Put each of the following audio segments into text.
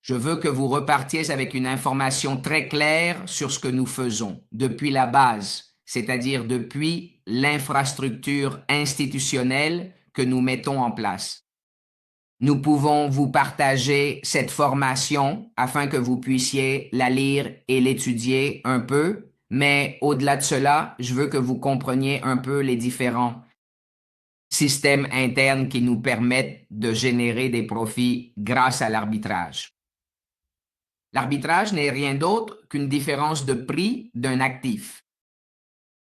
Je veux que vous repartiez avec une information très claire sur ce que nous faisons depuis la base, c'est-à-dire depuis l'infrastructure institutionnelle que nous mettons en place. Nous pouvons vous partager cette formation afin que vous puissiez la lire et l'étudier un peu, mais au-delà de cela, je veux que vous compreniez un peu les différents systèmes internes qui nous permettent de générer des profits grâce à l'arbitrage. L'arbitrage n'est rien d'autre qu'une différence de prix d'un actif.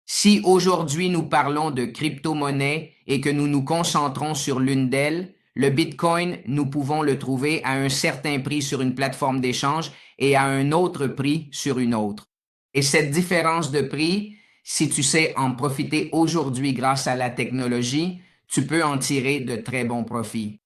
Si aujourd'hui nous parlons de crypto-monnaie et que nous nous concentrons sur l'une d'elles, le Bitcoin, nous pouvons le trouver à un certain prix sur une plateforme d'échange et à un autre prix sur une autre. Et cette différence de prix, si tu sais en profiter aujourd'hui grâce à la technologie, tu peux en tirer de très bons profits.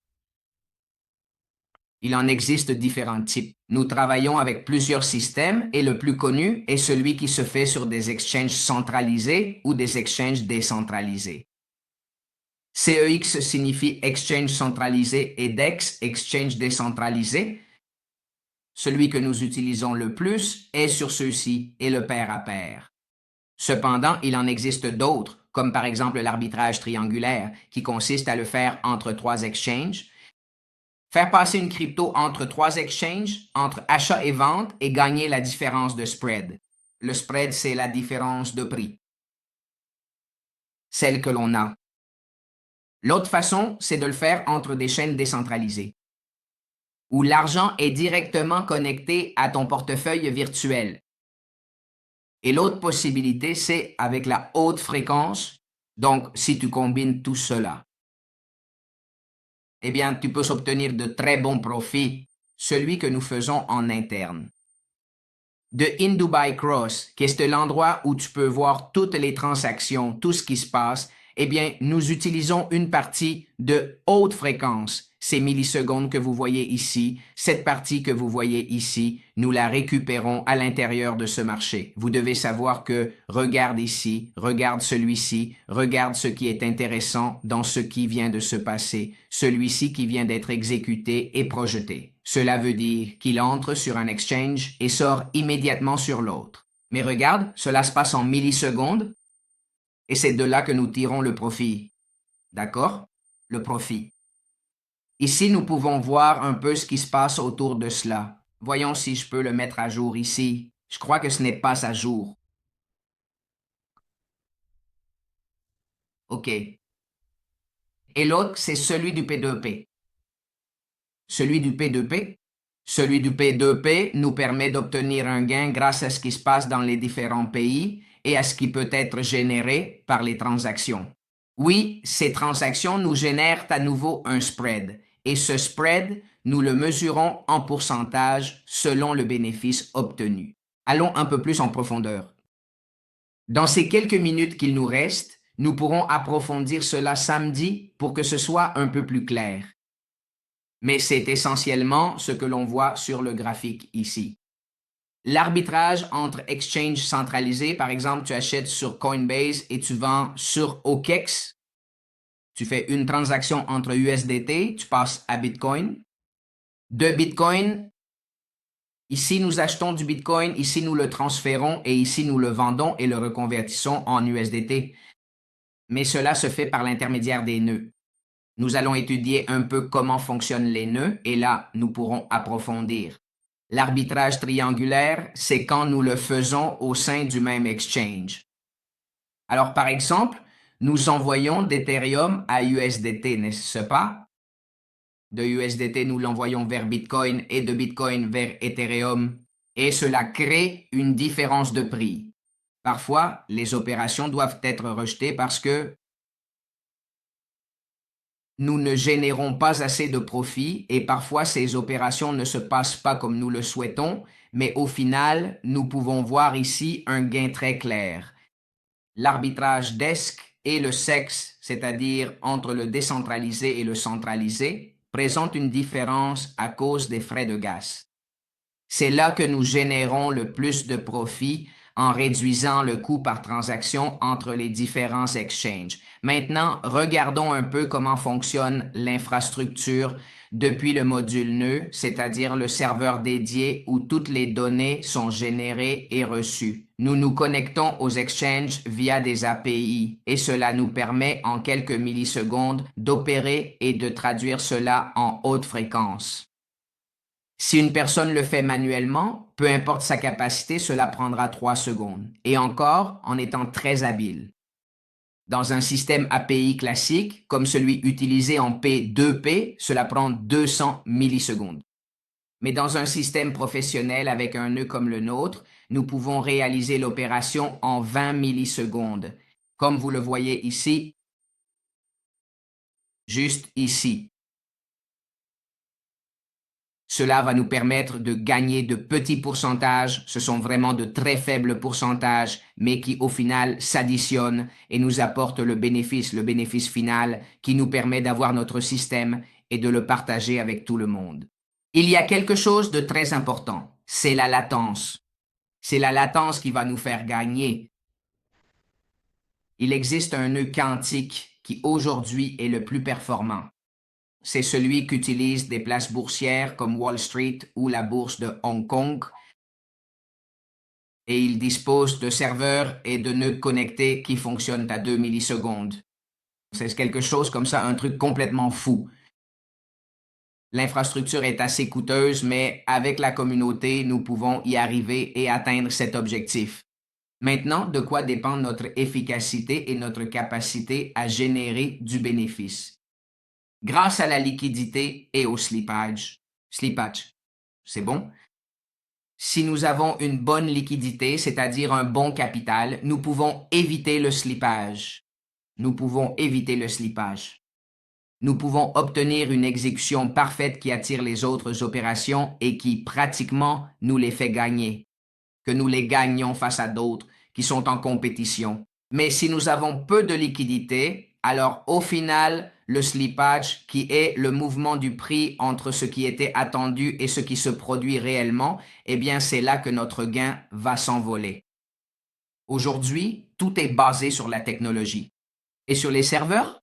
Il en existe différents types. Nous travaillons avec plusieurs systèmes et le plus connu est celui qui se fait sur des exchanges centralisés ou des exchanges décentralisés. CEX signifie exchange centralisé et DEX, exchange décentralisé. Celui que nous utilisons le plus est sur ceux-ci et le pair à pair. Cependant, il en existe d'autres, comme par exemple l'arbitrage triangulaire, qui consiste à le faire entre trois exchanges. Faire passer une crypto entre trois exchanges, entre achat et vente, et gagner la différence de spread. Le spread, c'est la différence de prix, celle que l'on a. L'autre façon, c'est de le faire entre des chaînes décentralisées, où l'argent est directement connecté à ton portefeuille virtuel. Et l'autre possibilité, c'est avec la haute fréquence, donc si tu combines tout cela. Eh bien, tu peux obtenir de très bons profits, celui que nous faisons en interne. De In Dubai Cross, qui est l'endroit où tu peux voir toutes les transactions, tout ce qui se passe, eh bien, nous utilisons une partie de haute fréquence. Ces millisecondes que vous voyez ici, cette partie que vous voyez ici, nous la récupérons à l'intérieur de ce marché. Vous devez savoir que regarde ici, regarde celui-ci, regarde ce qui est intéressant dans ce qui vient de se passer, celui-ci qui vient d'être exécuté et projeté. Cela veut dire qu'il entre sur un exchange et sort immédiatement sur l'autre. Mais regarde, cela se passe en millisecondes et c'est de là que nous tirons le profit. D'accord? Le profit. Ici, nous pouvons voir un peu ce qui se passe autour de cela. Voyons si je peux le mettre à jour ici. Je crois que ce n'est pas à jour. OK. Et l'autre, c'est celui du P2P. Celui du P2P? Celui du P2P nous permet d'obtenir un gain grâce à ce qui se passe dans les différents pays et à ce qui peut être généré par les transactions. Oui, ces transactions nous génèrent à nouveau un spread. Et ce spread, nous le mesurons en pourcentage selon le bénéfice obtenu. Allons un peu plus en profondeur. Dans ces quelques minutes qu'il nous reste, nous pourrons approfondir cela samedi pour que ce soit un peu plus clair. Mais c'est essentiellement ce que l'on voit sur le graphique ici. L'arbitrage entre exchanges centralisés, par exemple, tu achètes sur Coinbase et tu vends sur OKEx. Tu fais une transaction entre USDT, tu passes à Bitcoin. De Bitcoin, ici nous achetons du Bitcoin, ici nous le transférons et ici nous le vendons et le reconvertissons en USDT. Mais cela se fait par l'intermédiaire des nœuds. Nous allons étudier un peu comment fonctionnent les nœuds et là, nous pourrons approfondir. L'arbitrage triangulaire, c'est quand nous le faisons au sein du même exchange. Alors, par exemple, nous envoyons d'Ethereum à USDT, n'est-ce pas? De USDT, nous l'envoyons vers Bitcoin et de Bitcoin vers Ethereum et cela crée une différence de prix. Parfois, les opérations doivent être rejetées parce que nous ne générons pas assez de profit et parfois ces opérations ne se passent pas comme nous le souhaitons, mais au final, nous pouvons voir ici un gain très clair. L'arbitrage DESC et le SEX, c'est-à-dire entre le décentralisé et le centralisé, présente une différence à cause des frais de gaz. C'est là que nous générons le plus de profit en réduisant le coût par transaction entre les différents exchanges. Maintenant, regardons un peu comment fonctionne l'infrastructure depuis le module nœud, c'est-à-dire le serveur dédié où toutes les données sont générées et reçues. Nous nous connectons aux exchanges via des API et cela nous permet en quelques millisecondes d'opérer et de traduire cela en haute fréquence. Si une personne le fait manuellement, peu importe sa capacité, cela prendra 3 secondes, et encore en étant très habile. Dans un système API classique, comme celui utilisé en P2P, cela prend 200 millisecondes. Mais dans un système professionnel avec un nœud comme le nôtre, nous pouvons réaliser l'opération en 20 millisecondes. Comme vous le voyez ici, juste ici. Cela va nous permettre de gagner de petits pourcentages, ce sont vraiment de très faibles pourcentages, mais qui au final s'additionnent et nous apportent le bénéfice final qui nous permet d'avoir notre système et de le partager avec tout le monde. Il y a quelque chose de très important, c'est la latence. C'est la latence qui va nous faire gagner. Il existe un nœud quantique qui aujourd'hui est le plus performant. C'est celui qu'utilisent des places boursières comme Wall Street ou la bourse de Hong Kong. Et il dispose de serveurs et de nœuds connectés qui fonctionnent à 2 millisecondes. C'est quelque chose comme ça, un truc complètement fou. L'infrastructure est assez coûteuse, mais avec la communauté, nous pouvons y arriver et atteindre cet objectif. Maintenant, de quoi dépend notre efficacité et notre capacité à générer du bénéfice? Grâce à la liquidité et au slippage. Slippage, c'est bon? Si nous avons une bonne liquidité, c'est-à-dire un bon capital, nous pouvons éviter le slippage. Nous pouvons éviter le slippage. Nous pouvons obtenir une exécution parfaite qui attire les autres opérations et qui pratiquement nous les fait gagner. Que nous les gagnions face à d'autres qui sont en compétition. Mais si nous avons peu de liquidité, alors au final, le slippage, qui est le mouvement du prix entre ce qui était attendu et ce qui se produit réellement, eh bien c'est là que notre gain va s'envoler. Aujourd'hui, tout est basé sur la technologie. Et sur les serveurs,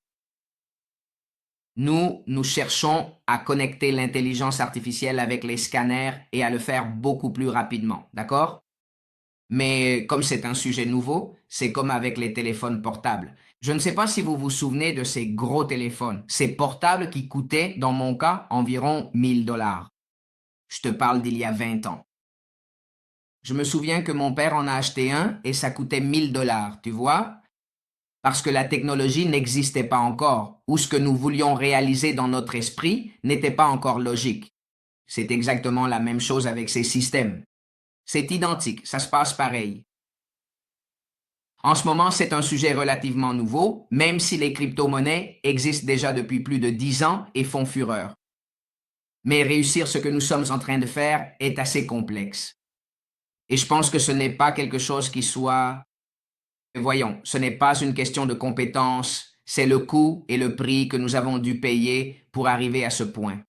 nous cherchons à connecter l'intelligence artificielle avec les scanners et à le faire beaucoup plus rapidement, d'accord? Mais comme c'est un sujet nouveau, c'est comme avec les téléphones portables. Je ne sais pas si vous vous souvenez de ces gros téléphones, ces portables qui coûtaient, dans mon cas, environ 1000 dollars. Je te parle d'il y a 20 ans. Je me souviens que mon père en a acheté un et ça coûtait 1000 dollars, tu vois? Parce que la technologie n'existait pas encore, ou ce que nous voulions réaliser dans notre esprit n'était pas encore logique. C'est exactement la même chose avec ces systèmes. C'est identique, ça se passe pareil. En ce moment, c'est un sujet relativement nouveau, même si les crypto-monnaies existent déjà depuis plus de 10 ans et font fureur. Mais réussir ce que nous sommes en train de faire est assez complexe. Et je pense que ce n'est pas quelque chose qui soit... Voyons, ce n'est pas une question de compétence, c'est le coût et le prix que nous avons dû payer pour arriver à ce point.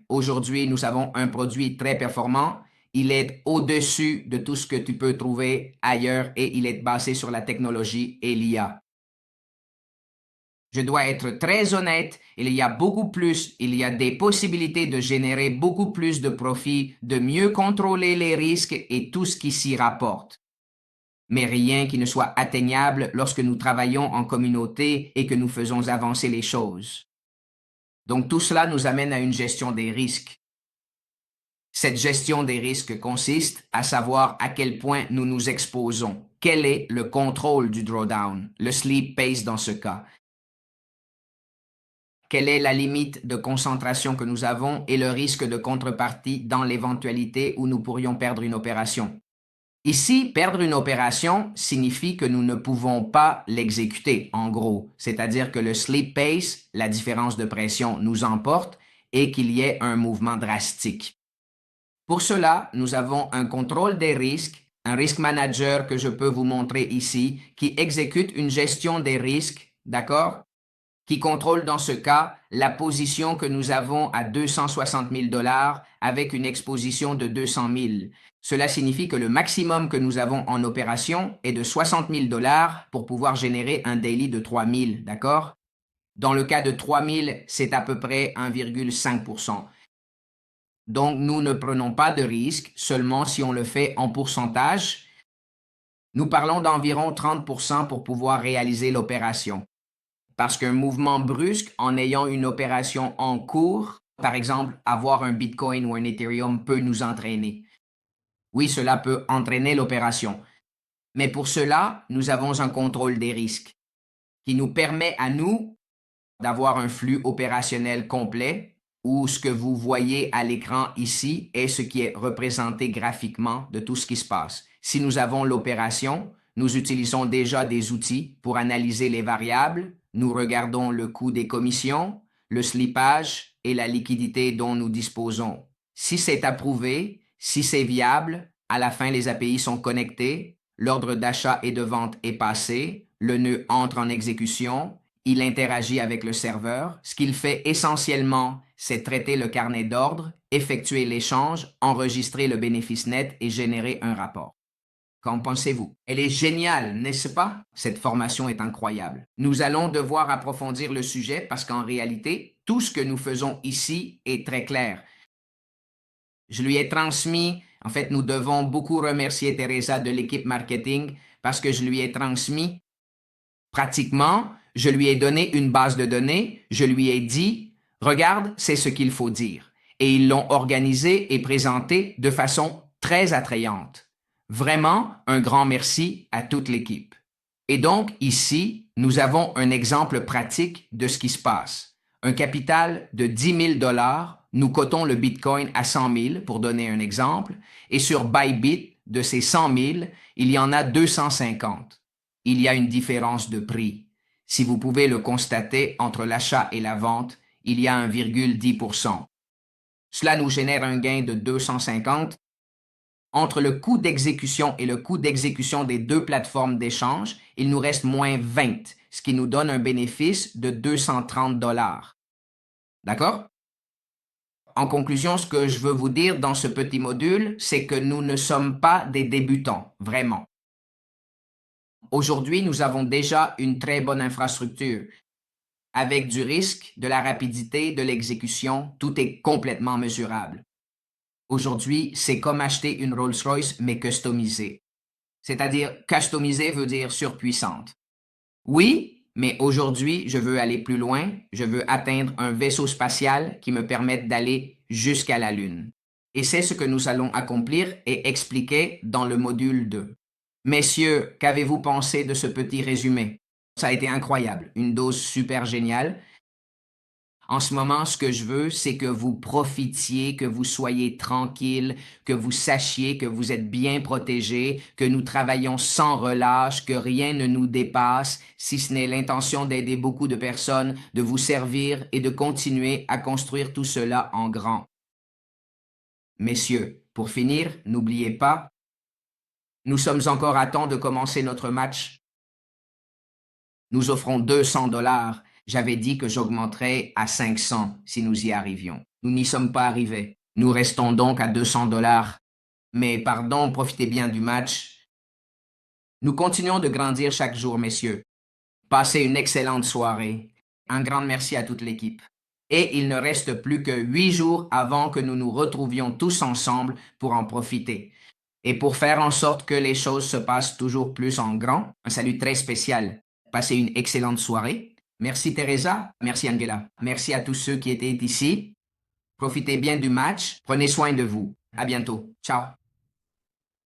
Aujourd'hui, nous avons un produit très performant. Il est au-dessus de tout ce que tu peux trouver ailleurs et il est basé sur la technologie et l'IA. Je dois être très honnête, il y a beaucoup plus, il y a des possibilités de générer beaucoup plus de profits, de mieux contrôler les risques et tout ce qui s'y rapporte. Mais rien qui ne soit atteignable lorsque nous travaillons en communauté et que nous faisons avancer les choses. Donc tout cela nous amène à une gestion des risques. Cette gestion des risques consiste à savoir à quel point nous nous exposons. Quel est le contrôle du drawdown, le sleep pace dans ce cas? Quelle est la limite de concentration que nous avons et le risque de contrepartie dans l'éventualité où nous pourrions perdre une opération? Ici, perdre une opération signifie que nous ne pouvons pas l'exécuter, en gros. C'est-à-dire que le sleep pace, la différence de pression, nous emporte et qu'il y ait un mouvement drastique. Pour cela, nous avons un contrôle des risques, un risk manager que je peux vous montrer ici, qui exécute une gestion des risques, d'accord? Qui contrôle dans ce cas la position que nous avons à 260 000 dollars avec une exposition de 200 000. Cela signifie que le maximum que nous avons en opération est de 60 000 dollars pour pouvoir générer un daily de 3 000, d'accord? Dans le cas de 3000, c'est à peu près 1,5%. Donc, nous ne prenons pas de risque seulement si on le fait en pourcentage. Nous parlons d'environ 30% pour pouvoir réaliser l'opération. Parce qu'un mouvement brusque en ayant une opération en cours, par exemple, avoir un Bitcoin ou un Ethereum peut nous entraîner. Oui, cela peut entraîner l'opération. Mais pour cela, nous avons un contrôle des risques qui nous permet à nous d'avoir un flux opérationnel complet où ce que vous voyez à l'écran ici est ce qui est représenté graphiquement de tout ce qui se passe. Si nous avons l'opération, nous utilisons déjà des outils pour analyser les variables. Nous regardons le coût des commissions, le slippage et la liquidité dont nous disposons. Si c'est approuvé, si c'est viable, à la fin les API sont connectés, l'ordre d'achat et de vente est passé, le nœud entre en exécution, il interagit avec le serveur. Ce qu'il fait essentiellement, c'est traiter le carnet d'ordre, effectuer l'échange, enregistrer le bénéfice net et générer un rapport. Qu'en pensez-vous? Elle est géniale, n'est-ce pas? Cette formation est incroyable. Nous allons devoir approfondir le sujet parce qu'en réalité, tout ce que nous faisons ici est très clair. Je lui ai transmis, en fait, nous devons beaucoup remercier Teresa de l'équipe marketing parce que je lui ai transmis pratiquement, je lui ai donné une base de données, je lui ai dit, regarde, c'est ce qu'il faut dire. Et ils l'ont organisé et présenté de façon très attrayante. Vraiment, un grand merci à toute l'équipe. Et donc, ici, nous avons un exemple pratique de ce qui se passe. Un capital de 10 000 $, nous cotons le Bitcoin à 100 000 pour donner un exemple, et sur Bybit, de ces 100 000, il y en a 250. Il y a une différence de prix. Si vous pouvez le constater entre l'achat et la vente, il y a 1,10%. Cela nous génère un gain de 250. Entre le coût d'exécution et le coût d'exécution des deux plateformes d'échange, il nous reste moins 20, ce qui nous donne un bénéfice de 230 $. D'accord? En conclusion, ce que je veux vous dire dans ce petit module, c'est que nous ne sommes pas des débutants, vraiment. Aujourd'hui, nous avons déjà une très bonne infrastructure. Avec du risque, de la rapidité, de l'exécution, tout est complètement mesurable. Aujourd'hui, c'est comme acheter une Rolls-Royce, mais customisée. C'est-à-dire, customisée veut dire surpuissante. Oui, mais aujourd'hui, je veux aller plus loin. Je veux atteindre un vaisseau spatial qui me permette d'aller jusqu'à la Lune. Et c'est ce que nous allons accomplir et expliquer dans le module 2. Messieurs, qu'avez-vous pensé de ce petit résumé? Ça a été incroyable, une dose super géniale. En ce moment, ce que je veux, c'est que vous profitiez, que vous soyez tranquille, que vous sachiez que vous êtes bien protégés, que nous travaillons sans relâche, que rien ne nous dépasse, si ce n'est l'intention d'aider beaucoup de personnes, de vous servir et de continuer à construire tout cela en grand. Messieurs, pour finir, n'oubliez pas, nous sommes encore à temps de commencer notre match. Nous offrons 200 $. J'avais dit que j'augmenterais à 500 si nous y arrivions. Nous n'y sommes pas arrivés. Nous restons donc à 200 $. Mais pardon, profitez bien du match. Nous continuons de grandir chaque jour, messieurs. Passez une excellente soirée. Un grand merci à toute l'équipe. Et il ne reste plus que 8 jours avant que nous nous retrouvions tous ensemble pour en profiter. Et pour faire en sorte que les choses se passent toujours plus en grand, un salut très spécial. Passez une excellente soirée. Merci Teresa, merci Angela. Merci à tous ceux qui étaient ici. Profitez bien du match. Prenez soin de vous. À bientôt. Ciao.